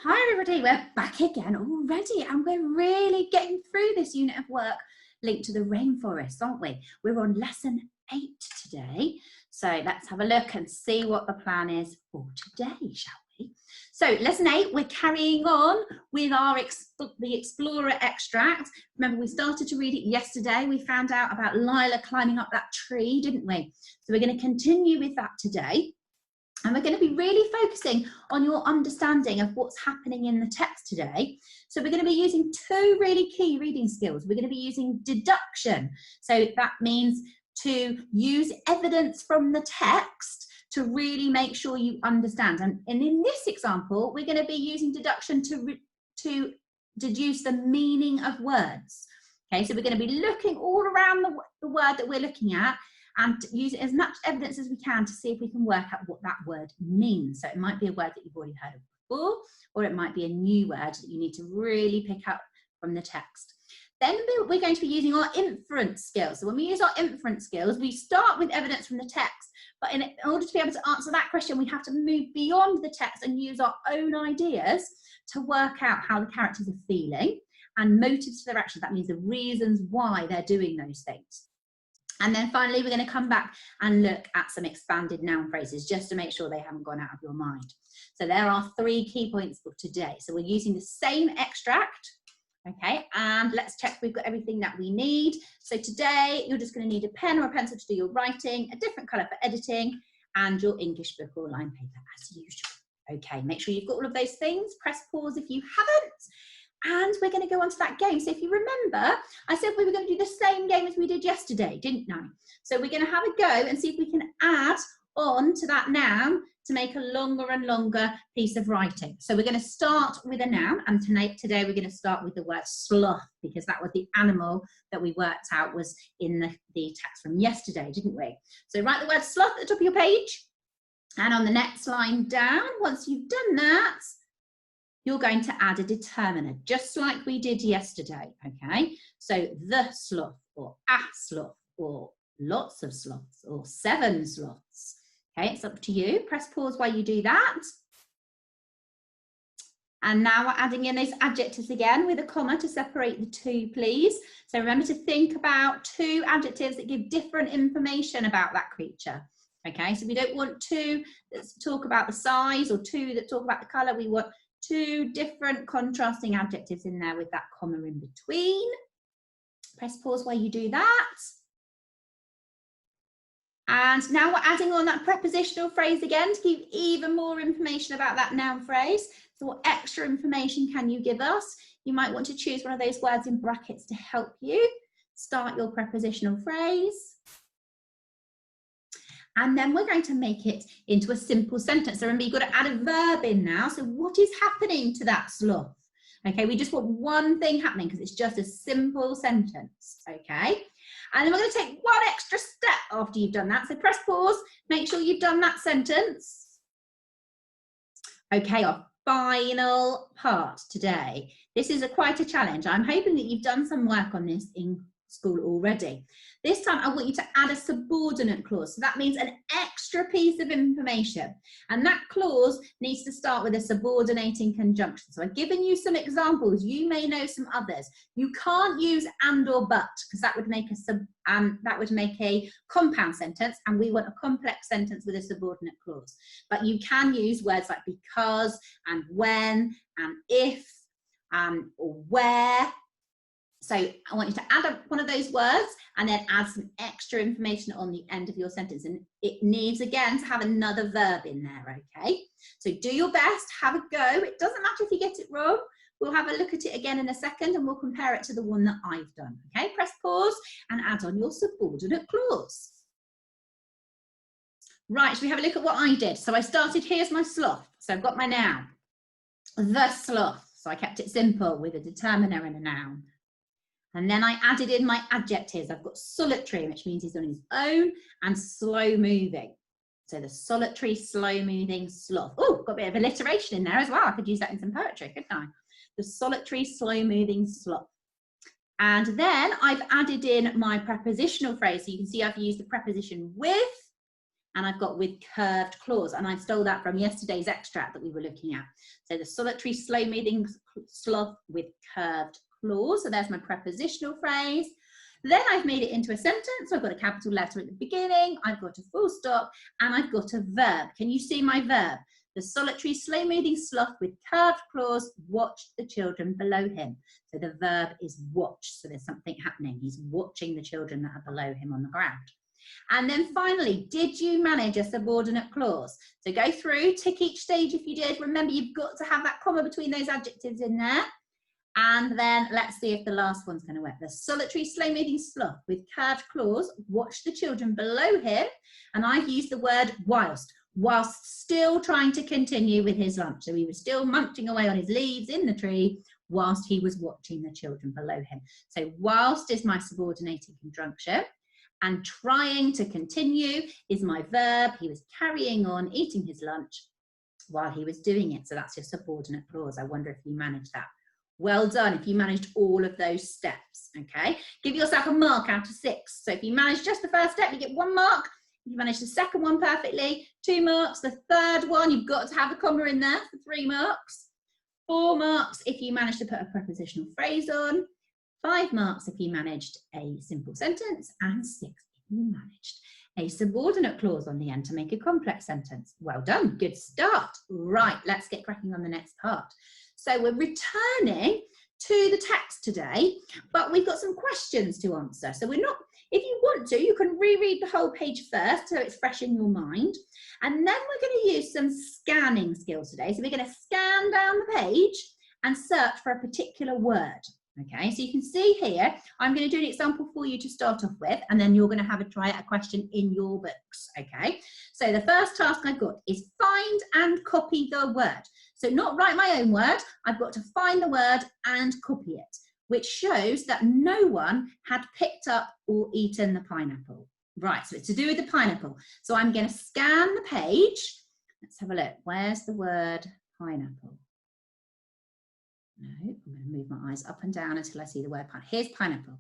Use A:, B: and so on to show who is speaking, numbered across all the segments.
A: Hi everybody, we're back again already and we're really getting through this unit of work linked to the rainforest, aren't we? We're on lesson 8 today, so let's have a look and see what the plan is for today, shall we? So lesson 8, we're carrying on with our the Explorer extract. Remember, we started to read it yesterday. We found out about Lila climbing up that tree, didn't we? So we're going to continue with that today. And we're going to be really focusing on your understanding of what's happening in the text today. So we're going to be using two really key reading skills. We're going to be using deduction. So that means to use evidence from the text to really make sure you understand. And in this example, we're going to be using deduction to deduce the meaning of words. Okay, so we're going to be looking all around the word that we're looking at and use as much evidence as we can to see if we can work out what that word means. So it might be a word that you've already heard of before, or it might be a new word that you need to really pick up from the text. Then we're going to be using our inference skills. So when we use our inference skills, we start with evidence from the text, but in order to be able to answer that question, we have to move beyond the text and use our own ideas to work out how the characters are feeling and motives for their actions. That means the reasons why they're doing those things. And then finally, we're going to come back and look at some expanded noun phrases just to make sure they haven't gone out of your mind. So there are 3 key points for today. So we're using the same extract, okay, and let's check we've got everything that we need. So today, you're just going to need a pen or a pencil to do your writing, a different colour for editing, and your English book or line paper as usual. Okay, make sure you've got all of those things. Press pause if you haven't. And we're going to go on to that game. So if you remember, I said we were going to do the same game as we did yesterday, didn't I? So we're going to have a go and see if we can add on to that noun to make a longer and longer piece of writing. So we're going to start with a noun, and today we're going to start with the word sloth, because that was the animal that we worked out was in the text from yesterday, didn't we? So write the word sloth at the top of your page, and on the next line down, once you've done that, you're going to add a determiner, just like we did yesterday, okay? So the sloth, or a sloth, or lots of sloths, or 7 sloths. Okay, it's up to you. Press pause while you do that. And now we're adding in those adjectives again with a comma to separate the two, please. So remember to think about 2 adjectives that give different information about that creature. Okay, so we don't want 2 that talk about the size or 2 that talk about the colour. We want 2 different contrasting adjectives in there with that comma in between. Press pause while you do that. And now we're adding on that prepositional phrase again to give even more information about that noun phrase. So what extra information can you give us? You might want to choose one of those words in brackets to help you start your prepositional phrase. And then we're going to make it into a simple sentence. So remember, you've got to add a verb in now. So what is happening to that sloth? Okay, we just want one thing happening because it's just a simple sentence, okay? And then we're going to take one extra step after you've done that. So press pause, make sure you've done that sentence. Okay, our final part today. This is quite a challenge. I'm hoping that you've done some work on this in school already. This time I want you to add a subordinate clause. So that means an extra piece of information. And that clause needs to start with a subordinating conjunction. So I've given you some examples. You may know some others. You can't use and or but, because that would make a compound sentence, and we want a complex sentence with a subordinate clause. But you can use words like because and when and if or where. So I want you to add one of those words and then add some extra information on the end of your sentence. And it needs, again, to have another verb in there, okay? So do your best, have a go. It doesn't matter if you get it wrong. We'll have a look at it again in a second and we'll compare it to the one that I've done, okay? Press pause and add on your subordinate clause. Right, should we have a look at what I did? So I started, here's my sloth. So I've got my noun, the sloth. So I kept it simple with a determiner and a noun. And then I added in my adjectives. I've got solitary, which means he's on his own, and slow moving. So the solitary, slow moving sloth. Oh, got a bit of alliteration in there as well. I could use that in some poetry, couldn't I? The solitary, slow moving sloth. And then I've added in my prepositional phrase. So you can see I've used the preposition with and I've got with curved claws, and I stole that from yesterday's extract that we were looking at. So the solitary, slow-moving sloth with curved claws. So there's my prepositional phrase. Then I've made it into a sentence. So I've got a capital letter at the beginning, I've got a full stop, and I've got a verb. Can you see my verb? The solitary, slow-moving sloth with curved claws watched the children below him. So the verb is watch. So there's something happening. He's watching the children that are below him on the ground. And then finally, did you manage a subordinate clause? So go through, tick each stage if you did. Remember, you've got to have that comma between those adjectives in there. And then let's see if the last one's going to work. The solitary, slow-moving sloth with curved claws watched the children below him. And I've used the word whilst still trying to continue with his lunch. So he was still munching away on his leaves in the tree whilst he was watching the children below him. So whilst is my subordinating conjunction, and trying to continue is my verb. He was carrying on eating his lunch while he was doing it. So that's your subordinate clause. I wonder if you managed that. Well done if you managed all of those steps, okay? Give yourself a mark out of 6. So if you manage just the first step, you get 1 mark. If you manage the second one perfectly, 2 marks. The third one, you've got to have a comma in there for 3 marks. 4 marks if you manage to put a prepositional phrase on. 5 marks if you managed a simple sentence, and 6 if you managed a subordinate clause on the end to make a complex sentence. Well done, good start. Right, let's get cracking on the next part. So we're returning to the text today, but we've got some questions to answer. So we're not, if you want to, you can reread the whole page first so it's fresh in your mind. And then we're going to use some scanning skills today. So we're going to scan down the page and search for a particular word. Okay, so you can see here, I'm going to do an example for you to start off with, and then you're going to have a try at a question in your books. Okay, so the first task I've got is find and copy the word. So not write my own word, I've got to find the word and copy it, which shows that no one had picked up or eaten the pineapple. Right, so it's to do with the pineapple. So I'm going to scan the page. Let's have a look. Where's the word pineapple? No, I'm going to move my eyes up and down until I see the word pineapple. Here's pineapple.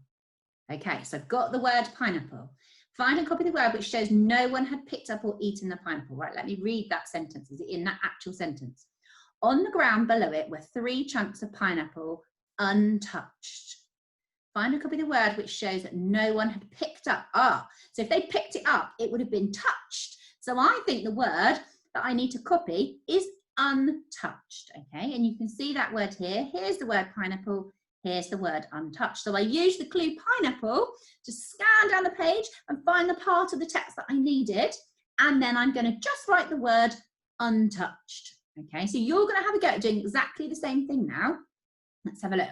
A: Okay, so I've got the word pineapple. Find and copy the word which shows no one had picked up or eaten the pineapple. Right, let me read that sentence. Is it in that actual sentence? On the ground below it were 3 chunks of pineapple untouched. Find and copy the word which shows that no one had picked up. So if they picked it up, it would have been touched. So I think the word that I need to copy is untouched, okay? And you can see that word here. Here's the word pineapple, here's the word untouched. So I use the clue pineapple to scan down the page and find the part of the text that I needed, and then I'm going to just write the word untouched, okay? So you're going to have a go at doing exactly the same thing now. Let's have a look.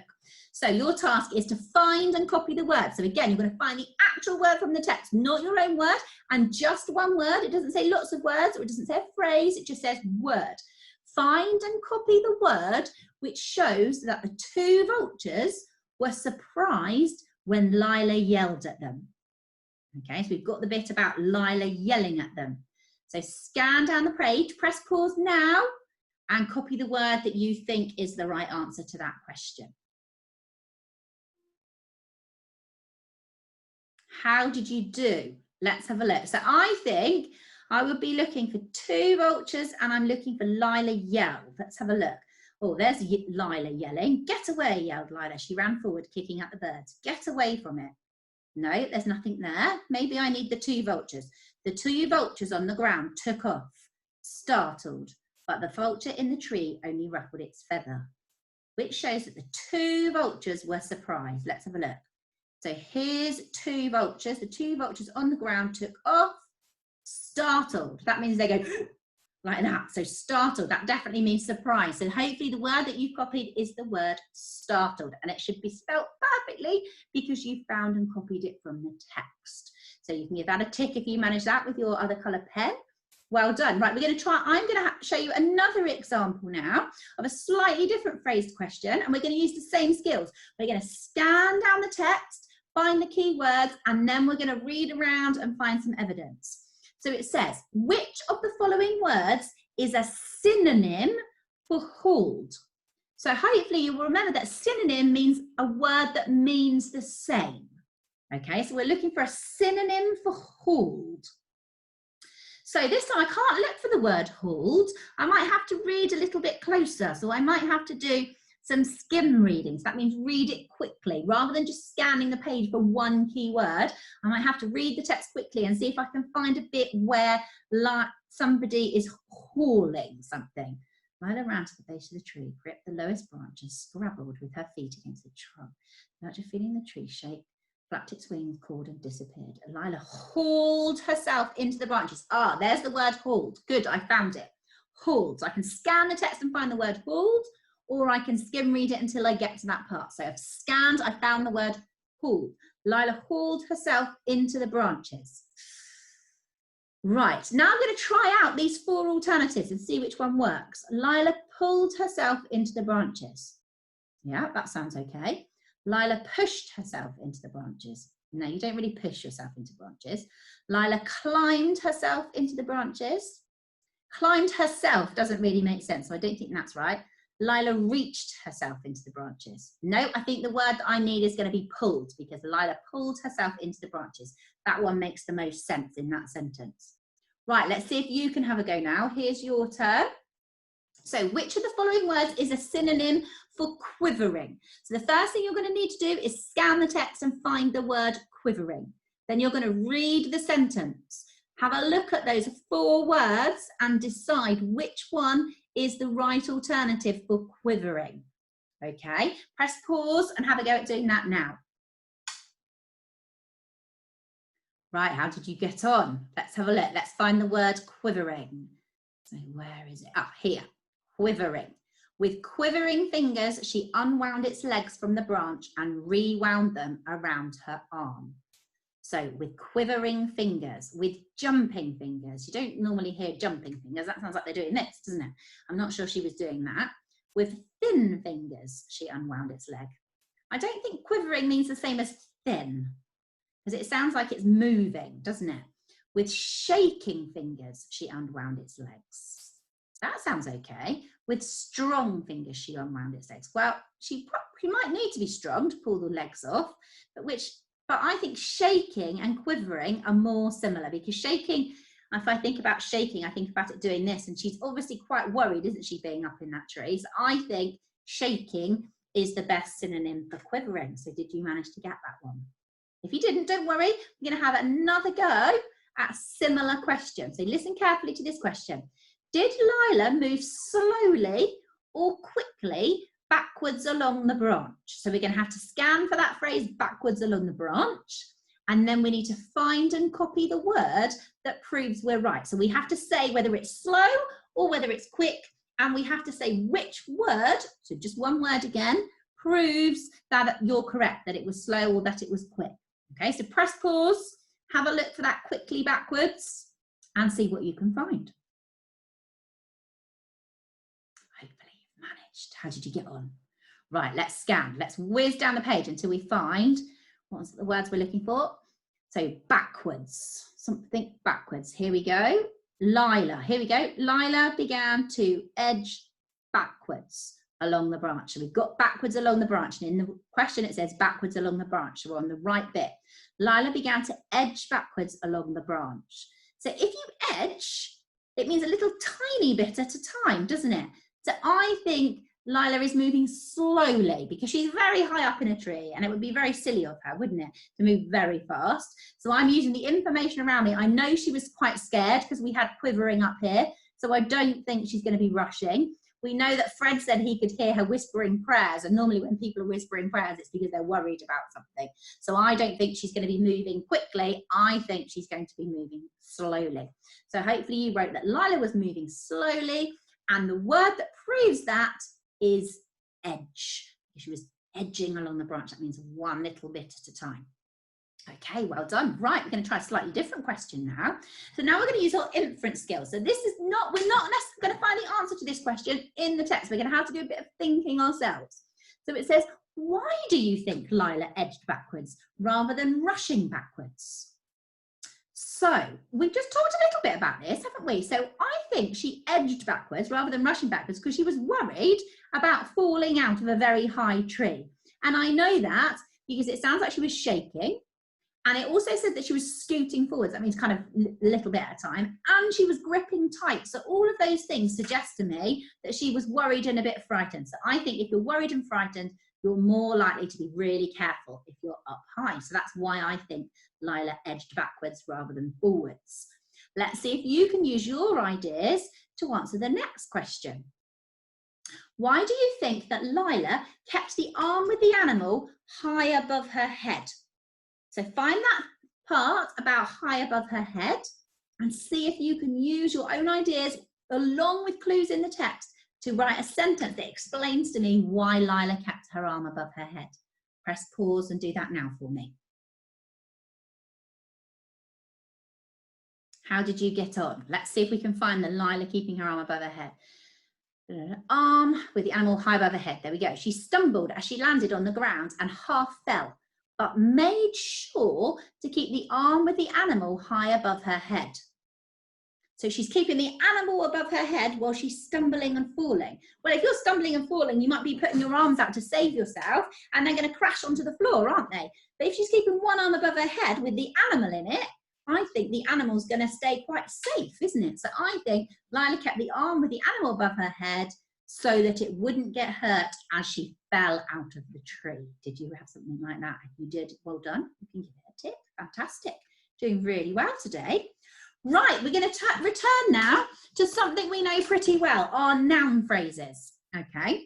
A: So your task is to find and copy the word. So again, you're going to find the actual word from the text, not your own word, and just one word. It doesn't say lots of words, or it doesn't say a phrase, it just says word. Find and copy the word which shows that the 2 vultures were surprised when Lila yelled at them. Okay, so we've got the bit about Lila yelling at them. So scan down the page, press pause now, and copy the word that you think is the right answer to that question. How did you do? Let's have a look. So I think I would be looking for 2 vultures, and I'm looking for Lila yell. Let's have a look. Oh, there's Lila yelling. Get away, yelled Lila. She ran forward, kicking at the birds. Get away from it. No, there's nothing there. Maybe I need the 2 vultures. The 2 vultures on the ground took off, startled, but the vulture in the tree only ruffled its feather, which shows that the 2 vultures were surprised. Let's have a look. So here's 2 vultures. The 2 vultures on the ground took off, startled. That means they go like that. So startled, that definitely means surprise. So hopefully the word that you copied is the word startled, and it should be spelt perfectly because you found and copied it from the text. So you can give that a tick if you manage that with your other colour pen. Well done. Right, we're going to try, I'm going to show you another example now of a slightly different phrased question, and we're going to use the same skills. We're going to scan down the text, find the key words, and then we're going to read around and find some evidence. So it says, which of the following words is a synonym for hauled? So hopefully you will remember that synonym means a word that means the same. Okay, so we're looking for a synonym for hauled. So this time I can't look for the word hauled. I might have to read a little bit closer. So I might have to do some skim reading. So that means read it quickly. Rather than just scanning the page for one key word, I might have to read the text quickly and see if I can find a bit where somebody is hauling something. Lila ran to the base of the tree, gripped the lowest branch and scrabbled with her feet against the trunk. After feeling the tree shake, flapped its wings, cawed and disappeared. Lila hauled herself into the branches. Ah, there's the word hauled. Good, I found it. Hauled. So I can scan the text and find the word hauled, or I can skim read it until I get to that part. So I've scanned, I found the word hauled. Lila hauled herself into the branches. Right, now I'm going to try out these 4 alternatives and see which one works. Lila pulled herself into the branches. Yeah, that sounds okay. Lila pushed herself into the branches. No, you don't really push yourself into branches. Lila climbed herself into the branches. Climbed herself doesn't really make sense, so I don't think that's right. Lila reached herself into the branches. No, I think the word that I need is going to be pulled, because Lila pulled herself into the branches. That one makes the most sense in that sentence. Right, let's see if you can have a go now. Here's your turn. So which of the following words is a synonym for quivering? So the first thing you're going to need to do is scan the text and find the word quivering. Then you're going to read the sentence. Have a look at those 4 words and decide which one is the right alternative for quivering. Okay, press pause and have a go at doing that now. Right, how did you get on? Let's have a look. Let's find the word quivering. So where is it? Ah, here. Quivering. With quivering fingers, she unwound its legs from the branch and rewound them around her arm. So with quivering fingers, with jumping fingers. You don't normally hear jumping fingers. That sounds like they're doing this, doesn't it? I'm not sure she was doing that. With thin fingers, she unwound its leg. I don't think quivering means the same as thin, because it sounds like it's moving, doesn't it? With shaking fingers, she unwound its legs. That sounds okay. With strong fingers, she unwound its legs. Well, she might need to be strong to pull the legs off, but I think shaking and quivering are more similar, because shaking, if I think about shaking, I think about it doing this, and she's obviously quite worried, isn't she, being up in that tree? So I think shaking is the best synonym for quivering. So did you manage to get that one? If you didn't, don't worry. We're going to have another go at a similar question. So listen carefully to this question. Did Lila move slowly or quickly backwards along the branch? So we're going to have to scan for that phrase, backwards along the branch. And then we need to find and copy the word that proves we're right. So we have to say whether it's slow or whether it's quick. And we have to say which word, so just one word again, proves that you're correct, that it was slow or that it was quick. Okay, so press pause, have a look for that quickly backwards and see what you can find. Hopefully you've managed. How did you get on? Right, let's scan. Let's whiz down the page until we find what's the words we're looking for. So backwards, something backwards. Here we go. Lila, here we go. Lila began to edge backwards along the branch. So we've got backwards along the branch, and in the question it says backwards along the branch. So we're on the right bit. Lila began to edge backwards along the branch. So if you edge, it means a little tiny bit at a time, doesn't it? So I think Lila is moving slowly because she's very high up in a tree, and it would be very silly of her, wouldn't it, to move very fast. So I'm using the information around me. I know she was quite scared because we had quivering up here, so I don't think she's going to be rushing. We know that Fred said he could hear her whispering prayers, and normally when people are whispering prayers, it's because they're worried about something. So I don't think she's going to be moving quickly. I think she's going to be moving slowly. So hopefully you wrote that Lila was moving slowly, and the word that proves that is edge. She was edging along the branch. That means one little bit at a time. Okay, well done. Right, we're going to try a slightly different question now. So now we're going to use our inference skills. So this is not, we're not necessarily going to find the answer to this question in the text. We're going to have to do a bit of thinking ourselves. So it says, why do you think Lila edged backwards rather than rushing backwards? So we've just talked a little bit about this, haven't we? So I think she edged backwards rather than rushing backwards because she was worried about falling out of a very high tree. And I know that because it sounds like she was shaking. And it also said that she was scooting forwards. That means kind of a little bit at a time. And she was gripping tight. So all of those things suggest to me that she was worried and a bit frightened. So I think if you're worried and frightened, you're more likely to be really careful if you're up high. So that's why I think Lila edged backwards rather than forwards. Let's see if you can use your ideas to answer the next question. Why do you think that Lila kept the arm with the animal high above her head? So find that part about high above her head and see if you can use your own ideas along with clues in the text to write a sentence that explains to me why Lila kept her arm above her head. Press pause and do that now for me. How did you get on? Let's see if we can find the Lila keeping her arm above her head. Arm with the animal high above her head. There we go. She stumbled as she landed on the ground and half fell, but made sure to keep the arm with the animal high above her head. So she's keeping the animal above her head while she's stumbling and falling. Well, if you're stumbling and falling, you might be putting your arms out to save yourself and they're going to crash onto the floor, aren't they? But if she's keeping one arm above her head with the animal in it, I think the animal's going to stay quite safe, isn't it? So I think Lila kept the arm with the animal above her head so that it wouldn't get hurt as she fell out of the tree. Did you have something like that? If you did, well done. You can give it a tick. Fantastic. Doing really well today. Right, we're going to return now to something we know pretty well, our noun phrases, okay?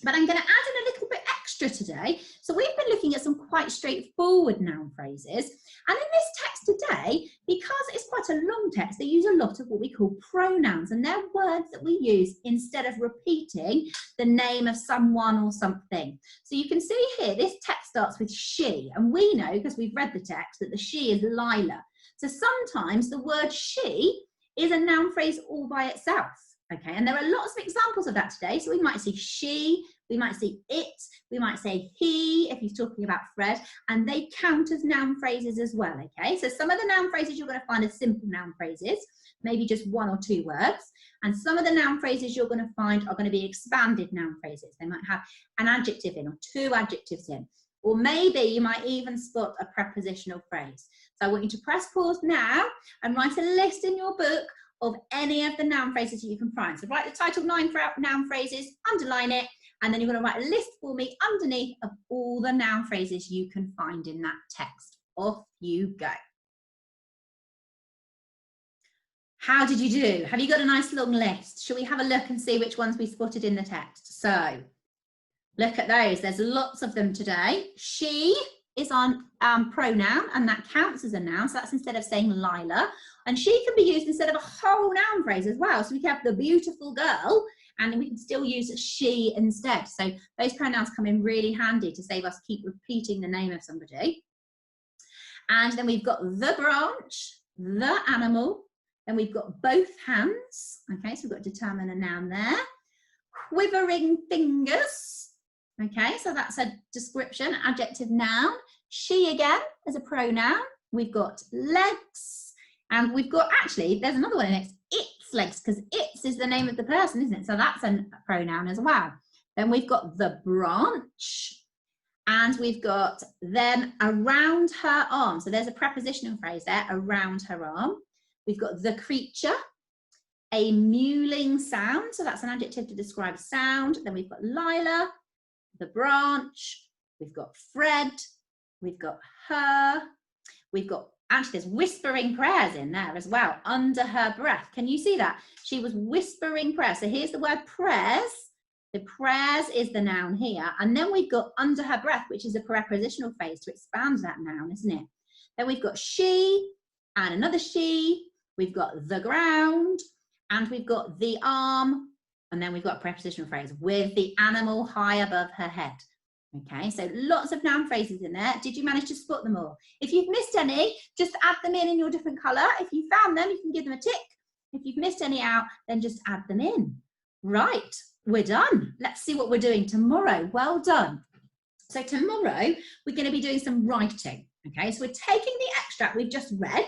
A: But I'm going to add in a little bit extra today. So we've been looking at some quite straightforward noun phrases. And in this text today, because it's quite a long text, they use a lot of what we call pronouns. And they're words that we use instead of repeating the name of someone or something. So you can see here, this text starts with she. And we know, because we've read the text, that the she is Lila. So sometimes the word she is a noun phrase all by itself, okay? And there are lots of examples of that today. So we might see she, we might see it, we might say he, if he's talking about Fred, and they count as noun phrases as well, okay? So some of the noun phrases you're going to find are simple noun phrases, maybe just one or two words. And some of the noun phrases you're going to find are going to be expanded noun phrases. They might have an adjective in or two adjectives in. Or maybe you might even spot a prepositional phrase. So I want you to press pause now and write a list in your book of any of the noun phrases that you can find. So write the title 9 noun phrases, underline it, and then you're going to write a list for me underneath of all the noun phrases you can find in that text. Off you go. How did you do? Have you got a nice long list? Shall we have a look and see which ones we spotted in the text? So look at those. There's lots of them today. She is on pronoun, and that counts as a noun. So that's instead of saying Lila. And she can be used instead of a whole noun phrase as well. So we can have the beautiful girl, and we can still use she instead. So those pronouns come in really handy to save us keep repeating the name of somebody. And then we've got the branch, the animal. Then we've got both hands. Okay, so we've got to determine a noun there. Quivering fingers. Okay, so that's a description, adjective, noun. She again as a pronoun. We've got legs, and we've got, actually, there's another one next, its legs, because its is the name of the person, isn't it? So that's a pronoun as well. Then we've got the branch, and we've got them around her arm. So there's a prepositional phrase there, around her arm. We've got the creature, a mewling sound. So that's an adjective to describe sound. Then we've got Lila, the branch, we've got Fred, we've got her, we've got, actually there's whispering prayers in there as well, under her breath. Can you see that? She was whispering prayers. So here's the word prayers. The prayers is the noun here. And then we've got under her breath, which is a prepositional phrase to expand that noun, isn't it? Then we've got she and another she. We've got the ground, and we've got the arm. And then we've got a prepositional phrase with the animal high above her head. Okay, so lots of noun phrases in there. Did you manage to spot them all? If you've missed any, just add them in your different colour. If you found them, you can give them a tick. If you've missed any out, then just add them in. Right, we're done. Let's see what we're doing tomorrow. Well done. So tomorrow, we're going to be doing some writing. Okay, so we're taking the extract we've just read,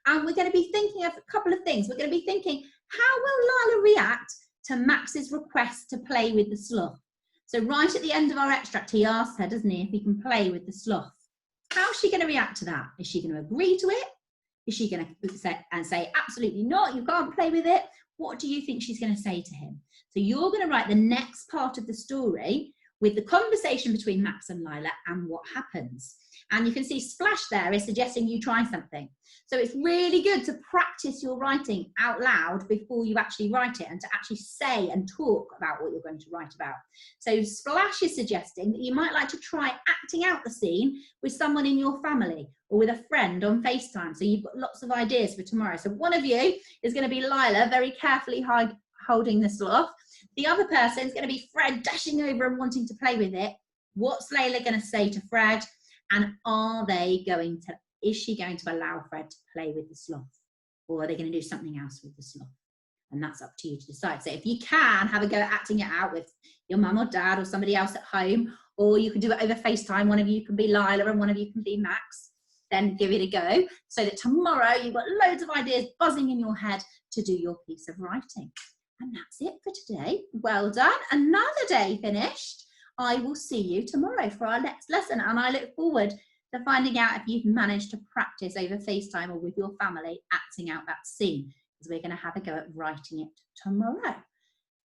A: and we're going to be thinking of a couple of things. We're going to be thinking, how will Lila react to Max's request to play with the sloth? So right at the end of our extract, he asks her, doesn't he, if he can play with the sloth. How's she going to react to that? Is she going to agree to it? Is she going to say absolutely not, you can't play with it? What do you think she's going to say to him? So you're going to write the next part of the story with the conversation between Max and Lila and what happens. And you can see Splash there is suggesting you try something. So it's really good to practice your writing out loud before you actually write it, and to actually say and talk about what you're going to write about. So Splash is suggesting that you might like to try acting out the scene with someone in your family or with a friend on FaceTime. So you've got lots of ideas for tomorrow. So one of you is going to be Lila, very carefully holding the sloth. The other person is going to be Fred, dashing over and wanting to play with it. What's Layla going to say to Fred? And is she going to allow Fred to play with the sloth? Or are they going to do something else with the sloth? And that's up to you to decide. So if you can, have a go at acting it out with your mum or dad or somebody else at home, or you can do it over FaceTime. One of you can be Lila and one of you can be Max. Then give it a go, so that tomorrow you've got loads of ideas buzzing in your head to do your piece of writing. And that's it for today. Well done. Another day finished. I will see you tomorrow for our next lesson, and I look forward to finding out if you've managed to practice over FaceTime or with your family acting out that scene, because we're going to have a go at writing it tomorrow.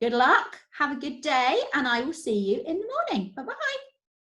A: Good luck, have a good day, and I will see you in the morning. Bye-bye.